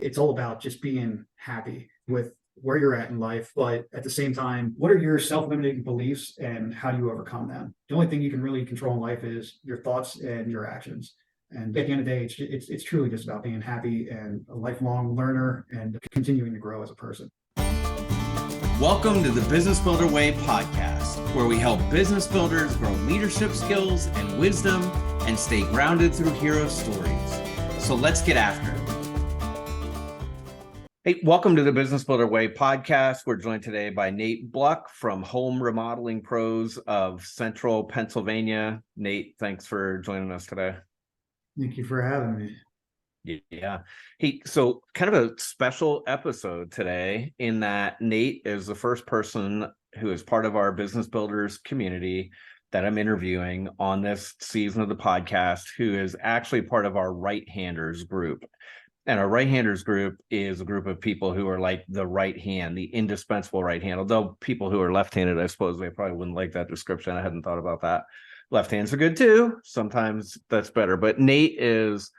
It's all about just being happy with where you're at in life. But at the same time, what are your self-limiting beliefs and how do you overcome them? The only thing you can really control in life is your thoughts and your actions. And at the end of the day, it's truly just about being happy and a lifelong learner and continuing to grow as a person. Welcome to the Business Builder Way podcast, where we help business builders grow leadership skills and wisdom and stay grounded through hero stories. So let's get after it. Hey, welcome to the Business Builder Way podcast. We're joined today by Nate Bloch from Home Remodeling Pros of Central Pennsylvania. Nate, thanks for joining us today. Thank you for having me. Yeah. Hey, so kind of a special episode today in that Nate is the first person who is part of our business builders community that I'm interviewing on this season of the podcast, who is actually part of our right-handers group. And our right-handers group is a group of people who are like the right hand, the indispensable right hand. Although people who are left-handed, I suppose they probably wouldn't like that description. I hadn't thought about that. Left hands are good too. Sometimes that's better. But Nate is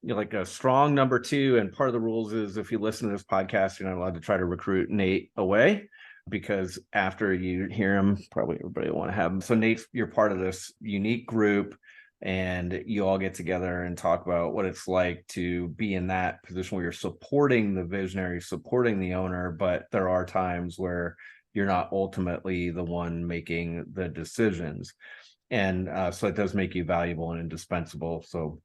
like a strong number two. And part of the rules is if you listen to this podcast, you're not allowed to try to recruit Nate away, because after you hear him, probably everybody will want to have him. So Nate, you're part of this unique group, and you all get together and talk about what it's like to be in that position where you're supporting the visionary, supporting the owner, but there are times where you're not ultimately the one making the decisions. And so it does make you valuable and indispensable. So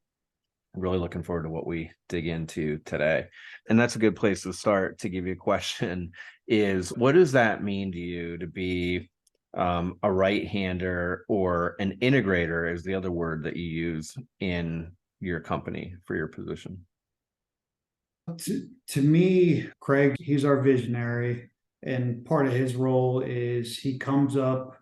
I'm really looking forward to what we dig into today. And that's a good place to start. To give you a question is, what does that mean to you to be a right-hander, or an integrator is the other word that you use in your company for your position? To me, Craig, he's our visionary, and part of his role is he comes up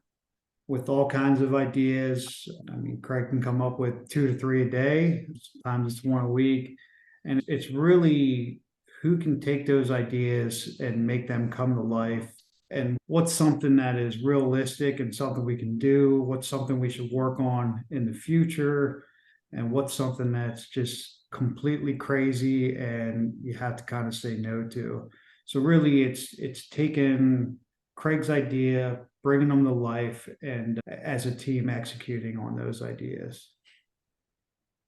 with all kinds of ideas. I mean, Craig can come up with 2 to 3 a day. Sometimes it's 1 a week. And it's really who can take those ideas and make them come to life, and what's something that is realistic and something we can do, what's something we should work on in the future, and what's something that's just completely crazy and you have to kind of say no to. So really it's taking Craig's idea, bringing them to life, and as a team executing on those ideas.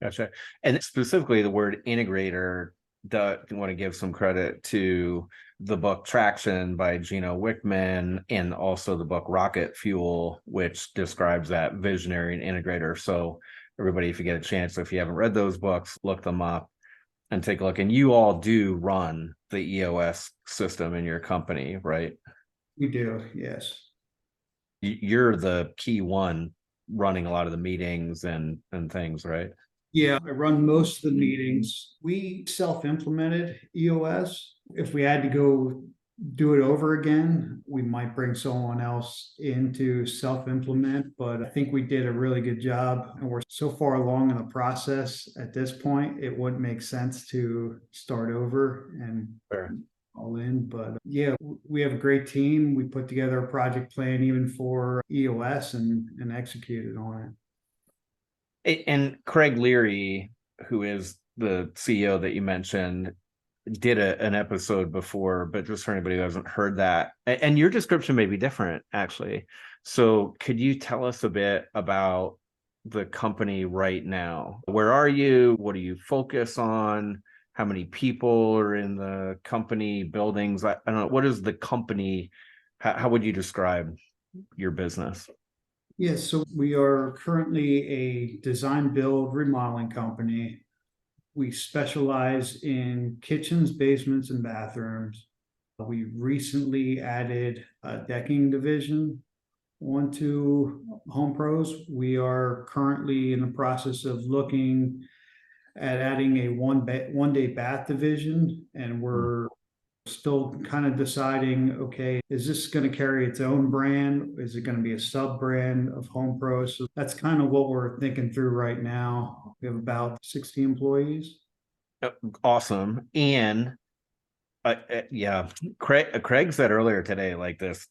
Gotcha. And specifically the word integrator, I want to give some credit to the book Traction by Gino Wickman, and also the book Rocket Fuel, which describes that visionary and integrator. So everybody, if you get a chance, if you haven't read those books, look them up and take a look. And you all do run the EOS system in your company, right? We do, yes. You're the key one running a lot of the meetings and things, right? Yeah, I run most of the meetings. We self-implemented EOS. If we had to go do it over again, we might bring someone else in to self-implement, but I think we did a really good job, and we're so far along in the process at this point, it wouldn't make sense to start over and Fair. All in. But yeah, we have a great team. We put together a project plan even for EOS and executed on it. And Craig Leary, who is the CEO that you mentioned, did an episode before, but just for anybody who hasn't heard that, and your description may be different, actually. So could you tell us a bit about the company right now? Where are you? What do you focus on? How many people are in the company buildings? I don't know. What is the company? How would you describe your business? Yes, so we are currently a design build remodeling company. We specialize in kitchens, basements, and bathrooms. We recently added a decking division onto Home Pros. We are currently in the process of looking at adding a one day bath division, and we're still kind of deciding, okay, is this going to carry its own brand? Is it going to be a sub brand of Home Pro? So that's kind of what we're thinking through right now. We have about 60 employees. Awesome. And yeah, Craig said earlier today, like this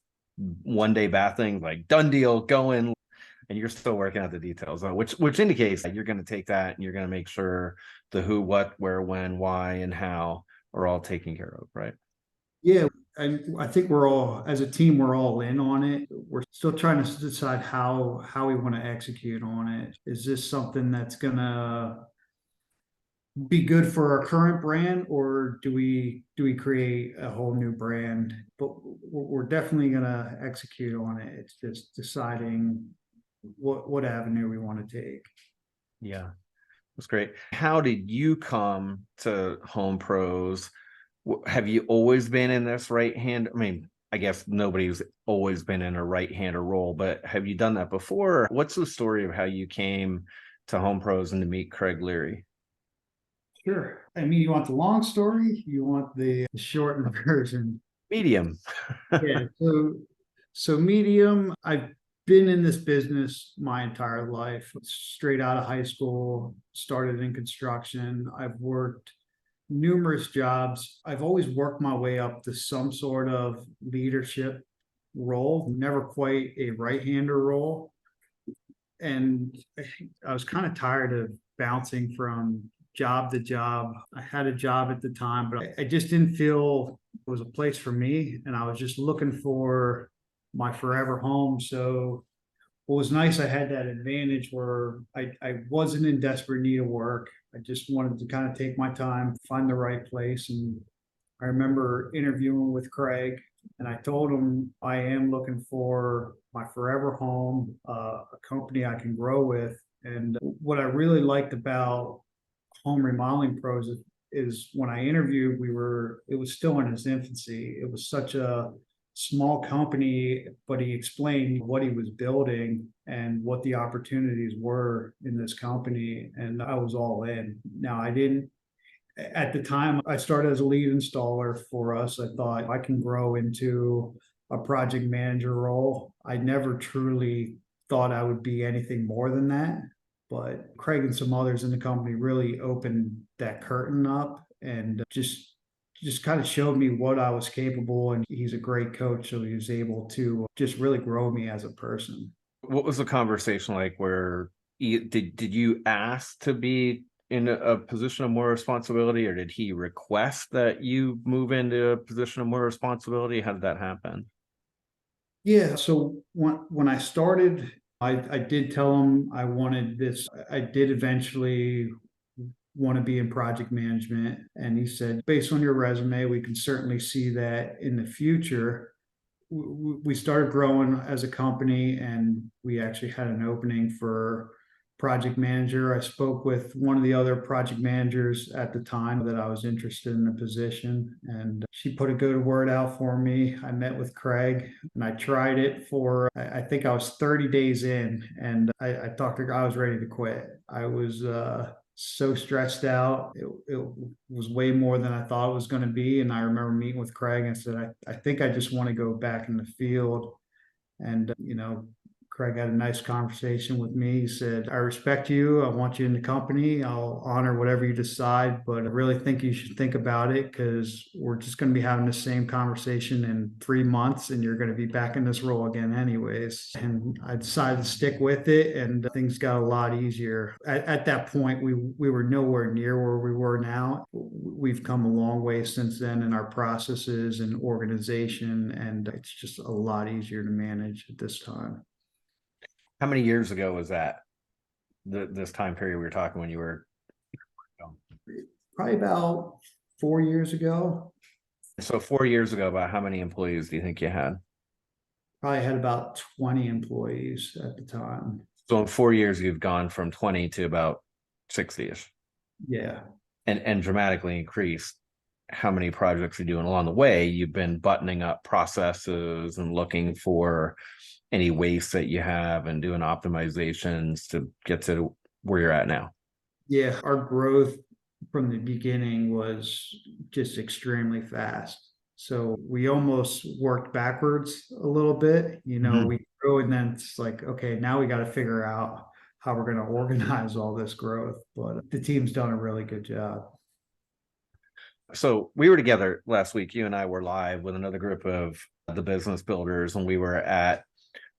one day bath thing, like done deal, going, and you're still working out the details, which indicates that you're going to take that and you're going to make sure the who, what, where, when, why, and how are all taken care of, right? Yeah, I think we're all, as a team, we're all in on it. We're still trying to decide how we want to execute on it. Is this something that's gonna be good for our current brand, or do we create a whole new brand? But we're definitely gonna execute on it. It's just deciding what avenue we want to take. Yeah, that's great. How did you come to Home Pros? Have you always been in this right hand? I mean, I guess nobody's always been in a right-hander role, but have you done that before? What's the story of how you came to Home Pros and to meet Craig Leary? Sure. I mean, you want the long story? You want the shortened version? Medium. Yeah. So medium. I've been in this business my entire life. Straight out of high school, started in construction. I've worked numerous jobs. I've always worked my way up to some sort of leadership role, never quite a right-hander role. And I was kind of tired of bouncing from job to job. I had a job at the time, but I just didn't feel it was a place for me. And I was just looking for my forever home. So what was nice, I had that advantage where I wasn't in desperate need of work. I just wanted to kind of take my time, find the right place. And I remember interviewing with Craig, and I told him I am looking for my forever home, a company I can grow with. And what I really liked about Home Remodeling Pros is when I interviewed, it was still in its infancy. It was such a small company, but he explained what he was building and what the opportunities were in this company. And I was all in. Now, I didn't, at the time, I started as a lead installer for us. I thought I can grow into a project manager role. I never truly thought I would be anything more than that. But Craig and some others in the company really opened that curtain up and just kind of showed me what I was capable. And he's a great coach, so he was able to just really grow me as a person. What was the conversation like where did you ask to be in a position of more responsibility, or did he request that you move into a position of more responsibility? How did that happen? Yeah, so when I started, I did tell him I wanted this. I did eventually want to be in project management. And he said, based on your resume, we can certainly see that in the future. We started growing as a company, and we actually had an opening for project manager. I spoke with one of the other project managers at the time that I was interested in the position, and she put a good word out for me. I met with Craig, and I tried it for, I think I was 30 days in, and I talked to her, I was ready to quit. I was so stressed out. It was way more than I thought it was going to be. And I remember meeting with Craig and said, I think I just want to go back in the field. And, Craig had a nice conversation with me. He said, I respect you. I want you in the company. I'll honor whatever you decide, but I really think you should think about it because we're just going to be having the same conversation in 3 months and you're going to be back in this role again anyways. And I decided to stick with it, and things got a lot easier. At that point, we were nowhere near where we were now. We've come a long way since then in our processes and organization, and it's just a lot easier to manage at this time. How many years ago was that? This time period we were talking when you were. Probably about 4 years ago. So 4 years ago, about how many employees do you think you had? Probably had about 20 employees at the time. So in 4 years, you've gone from 20 to about 60-ish. Yeah. And dramatically increased how many projects you're doing along the way. You've been buttoning up processes and looking for any waste that you have and doing optimizations to get to where you're at now. Yeah. Our growth from the beginning was just extremely fast. So we almost worked backwards a little bit. We grew, and then it's like, okay, now we got to figure out how we're going to organize all this growth. But the team's done a really good job. So we were together last week. You and I were live with another group of the business builders, and we were at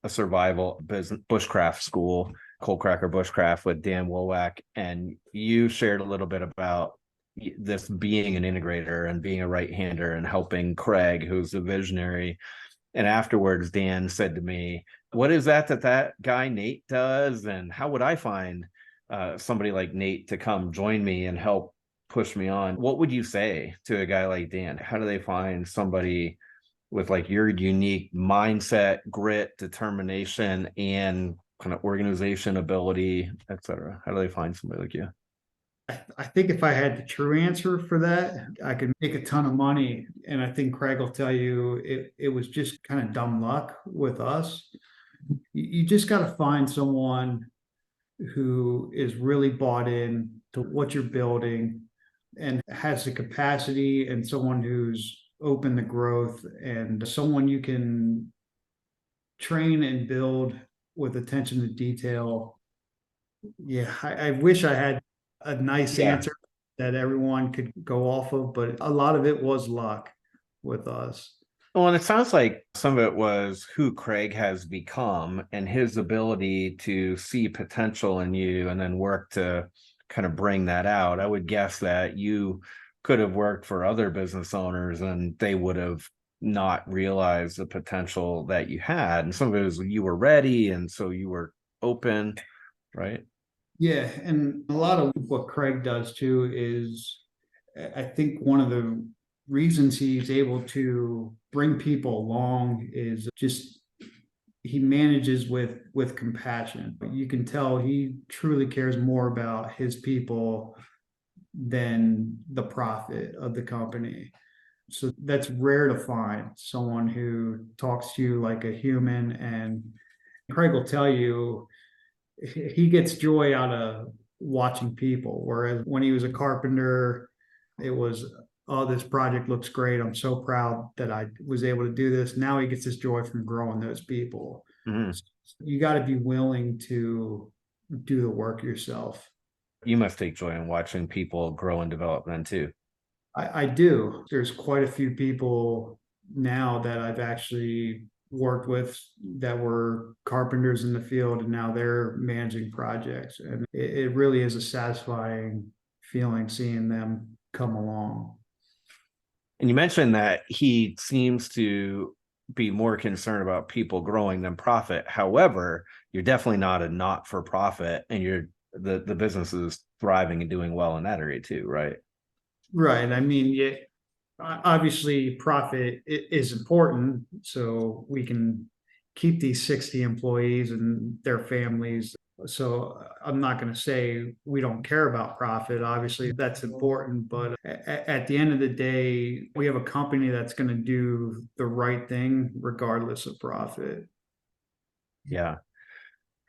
a survival business bushcraft school, cold cracker bushcraft, with Dan Wolwack. And you shared a little bit about this being an integrator and being a right-hander and helping Craig, who's a visionary. And afterwards, Dan said to me, what is that guy Nate does? And how would I find somebody like Nate to come join me and help push me on? What would you say to a guy like Dan? How do they find somebody with like your unique mindset, grit, determination, and kind of organization ability, etc.? How do they find somebody like you? I think if I had the true answer for that, I could make a ton of money. And I think Craig will tell you it was just kind of dumb luck with us. You just got to find someone who is really bought in to what you're building and has the capacity, and someone who's open to growth, and someone you can train and build with attention to detail. Yeah, I wish I had a nice Yeah. answer that everyone could go off of, but a lot of it was luck with us. Well, and it sounds like some of it was who Craig has become and his ability to see potential in you and then work to kind of bring that out. I would guess that you could have worked for other business owners and they would have not realized the potential that you had. And some of it was you were ready, and so you were open, right? Yeah, and a lot of what Craig does too is, I think one of the reasons he's able to bring people along is just he manages with compassion. You can tell he truly cares more about his people than the profit of the company. So that's rare to find someone who talks to you like a human. And Craig will tell you he gets joy out of watching people. Whereas when he was a carpenter, it was, oh, this project looks great. I'm so proud that I was able to do this. Now he gets his joy from growing those people. Mhm. You got to be willing to do the work yourself. You must take joy in watching people grow and develop then too. I do. There's quite a few people now that I've actually worked with that were carpenters in the field, and now they're managing projects. And it really is a satisfying feeling seeing them come along. And you mentioned that he seems to be more concerned about people growing than profit. However, you're definitely not a not-for-profit, and the business is thriving and doing well in that area too, right? Right. I mean, yeah, obviously profit is important so we can keep these 60 employees and their families. So I'm not going to say we don't care about profit. Obviously that's important, but at the end of the day, we have a company that's going to do the right thing regardless of profit. Yeah.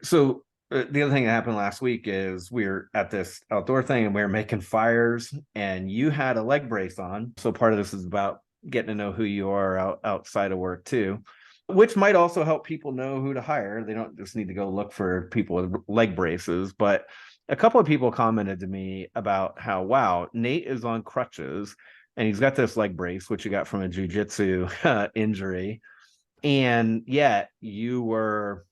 So the other thing that happened last week is we were at this outdoor thing and we were making fires, and you had a leg brace on. So part of this is about getting to know who you are outside of work too, which might also help people know who to hire. They don't just need to go look for people with leg braces. But a couple of people commented to me about how, wow, Nate is on crutches and he's got this leg brace, which you got from a jujitsu injury. And yet you were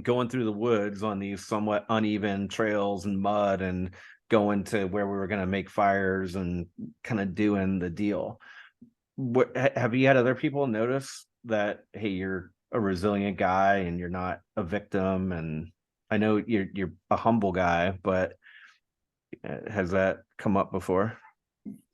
going through the woods on these somewhat uneven trails and mud and going to where we were going to make fires and kind of doing the deal. What have you had other people notice that, hey, you're a resilient guy and you're not a victim? And I know you're a humble guy, but has that come up before?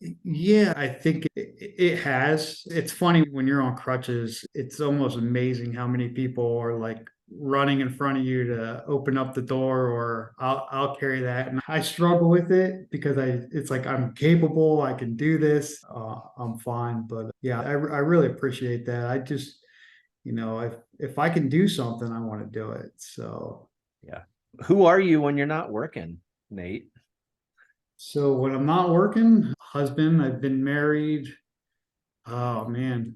Yeah, I think it has. It's funny when you're on crutches, it's almost amazing how many people are like running in front of you to open up the door, or I'll carry that. And I struggle with it because it's like I'm capable, I can do this, I'm fine. But yeah, I really appreciate that. I just, if I can do something, I want to do it. So Yeah. Who are you when you're not working, Nate? so when I'm not working, husband, I've been married, oh man,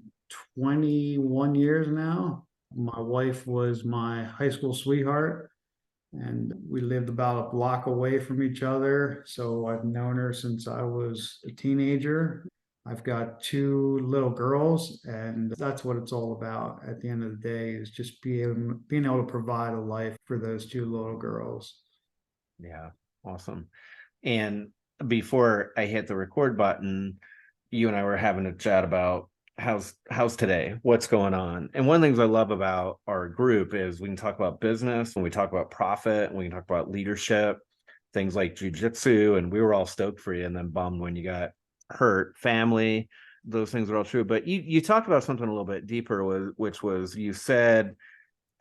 21 years now. My wife was my high school sweetheart, and we lived about a block away from each other. So I've known her since I was a teenager. I've got two little girls, and that's what it's all about at the end of the day, is just being able to provide a life for those two little girls. Yeah, awesome. And before I hit the record button, you and I were having a chat about how's today, what's going on. And one of the things I love about our group is we can talk about business, and we talk about profit, and we can talk about leadership, things like jujitsu. And we were all stoked for you, and then bummed when you got hurt. Family, those things are all true. But you talked about something a little bit deeper, which was, you said,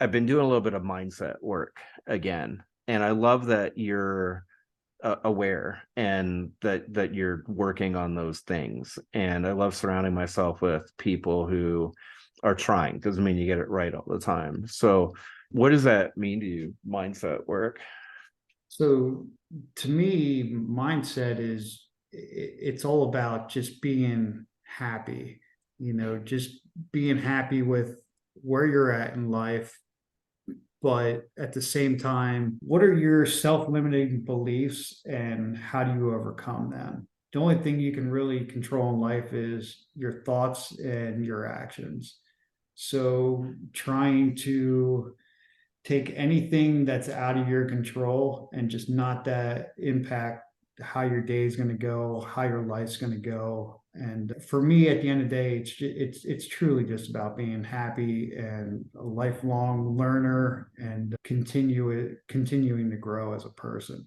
I've been doing a little bit of mindset work again. And I love that you're aware, and that you're working on those things. And I love surrounding myself with people who are trying. Doesn't mean you get it right all the time. So what does that mean to you, mindset work? So to me, mindset is it's all about just being happy, just being happy with where you're at in life. But at the same time, what are your self-limiting beliefs and how do you overcome them? The only thing you can really control in life is your thoughts and your actions. So trying to take anything that's out of your control and just not that impact how your day is going to go, how your life's going to go. And for me, at the end of the day, it's truly just about being happy and a lifelong learner and continuing to grow as a person.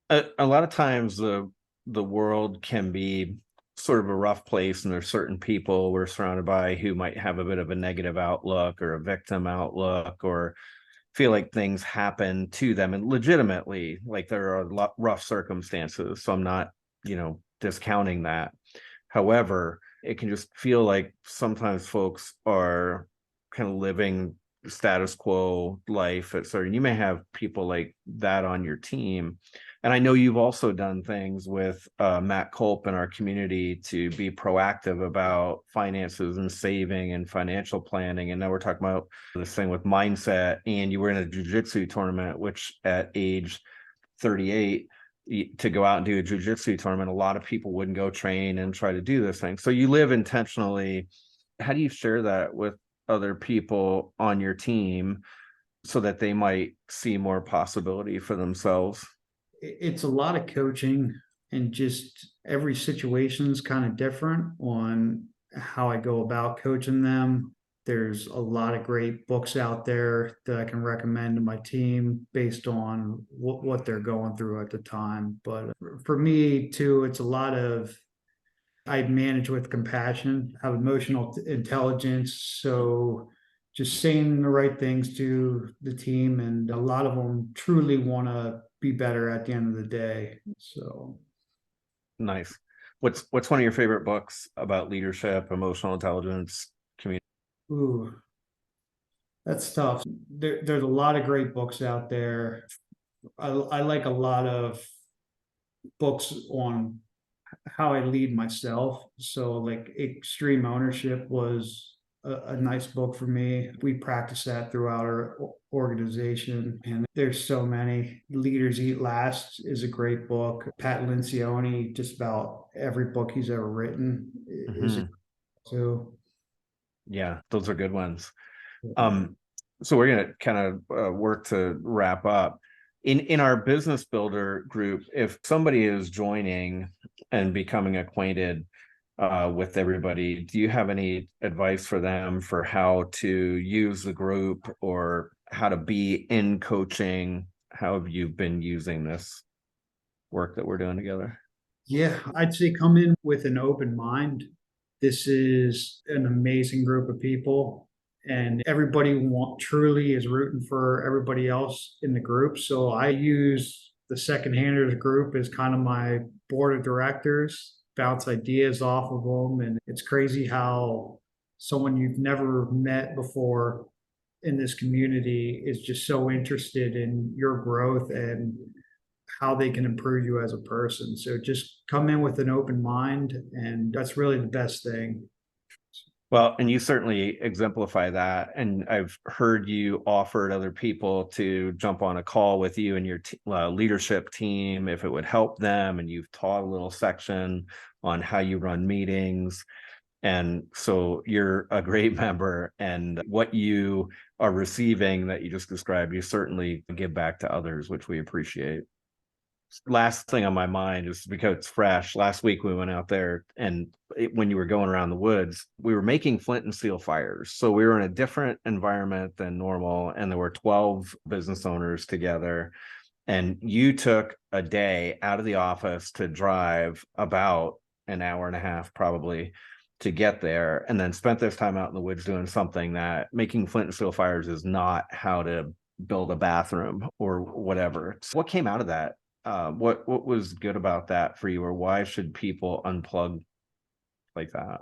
A lot of times the world can be sort of a rough place, and there's certain people we're surrounded by who might have a bit of a negative outlook or a victim outlook, or feel like things happen to them, and legitimately, like, there are rough circumstances. So I'm not, discounting that. However, it can just feel like sometimes folks are kind of living status quo life at certain. You may have people like that on your team. And I know you've also done things with Matt Culp in our community to be proactive about finances and saving and financial planning. And now we're talking about this thing with mindset. And you were in a jujitsu tournament, which at age 38, to go out and do a jujitsu tournament, a lot of people wouldn't go train and try to do this thing. So you live intentionally. How do you share that with other people on your team so that they might see more possibility for themselves? It's a lot of coaching, and just every situation's kind of different on how I go about coaching them. There's a lot of great books out there that I can recommend to my team based on what they're going through at the time. But for me too, it's a lot of I manage with compassion, have emotional intelligence. So just saying the right things to the team, and a lot of them truly want to be better at the end of the day. So, Nice. What's one of your favorite books about leadership, emotional intelligence, community? ooh, that's tough. There's a lot of great books out there. I like a lot of books on how I lead myself. So, like Extreme Ownership was a nice book for me. We practice that throughout our organization, and there's so many. Leaders Eat Last is a great book. Pat Lencioni, just about every book he's ever written is a Mhm. too. Yeah, those are good ones. So we're going to kind of work to wrap up. In our business builder group, if somebody is joining and becoming acquainted with everybody, do you have any advice for them for how to use the group or how to be in coaching? How have you been using this work that we're doing together? Yeah, I'd say come in with an open mind. This is an amazing group of people, and everybody truly is rooting for everybody else in the group. So I use the second handers group as kind of my board of directors, bounce ideas off of them. And it's crazy how someone you've never met before in this community is just so interested in your growth and how they can improve you as a person. So just come in with an open mind, and that's really the best thing. Well, and you certainly exemplify that. And I've heard you offered other people to jump on a call with you and your leadership team if it would help them. And you've taught a little section on how you run meetings. And so you're a great member. And what you are receiving that you just described, you certainly give back to others, which we appreciate. last thing on my mind is because it's fresh. Last week we went out there and when you were going around the woods, we were making flint and steel fires. So we were in a different environment than normal. And there were 12 business owners together. And you took a day out of the office to drive about an hour and a half probably to get there, and then spent this time out in the woods doing something that making flint and steel fires is not how to build a bathroom or whatever. So what came out of that? What was good about that for you, or why should people unplug like that?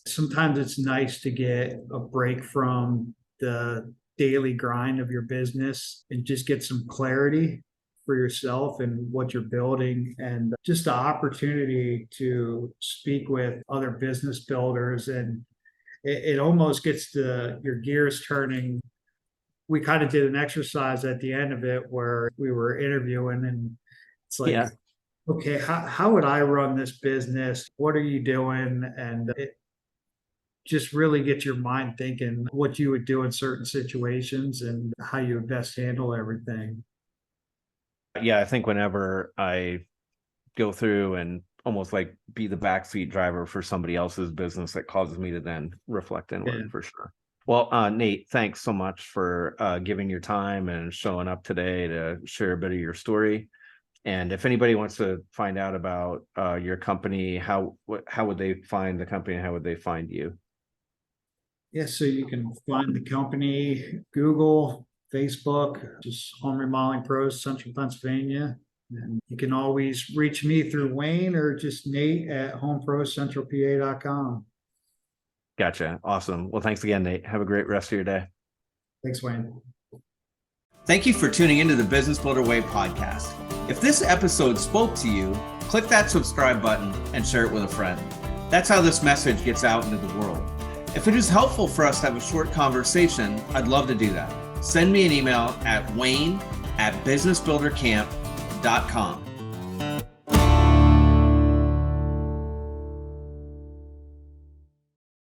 Sometimes it's nice to get a break from the daily grind of your business and just get some clarity for yourself and what you're building, and just the opportunity to speak with other business builders. And it almost gets your gears turning. We kind of did an exercise at the end of it where we were interviewing, and it's like, Yeah. okay, how would I run this business? What are you doing? And it just really gets your mind thinking what you would do in certain situations and how you would best handle everything. Yeah, I think whenever I go through and almost like be the backseat driver for somebody else's business, that causes me to then reflect inward. Yeah. For sure. Well, Nate, thanks so much for giving your time and showing up today to share a bit of your story. And if anybody wants to find out about your company, how would they find the company? How would they find you? Yeah, so you can find the company, Google, Facebook, just Home Remodeling Pros, Central Pennsylvania. And you can always reach me through Wayne or just Nate at homeproscentralpa.com. Gotcha. Awesome. Well, thanks again, Nate. Have a great rest of your day. Thanks, Wayne. Thank you for tuning into the Business Builder Way podcast. If this episode spoke to you, click that subscribe button and share it with a friend. That's how this message gets out into the world. If it is helpful for us to have a short conversation, I'd love to do that. Send me an email at wayne@businessbuildercamp.com.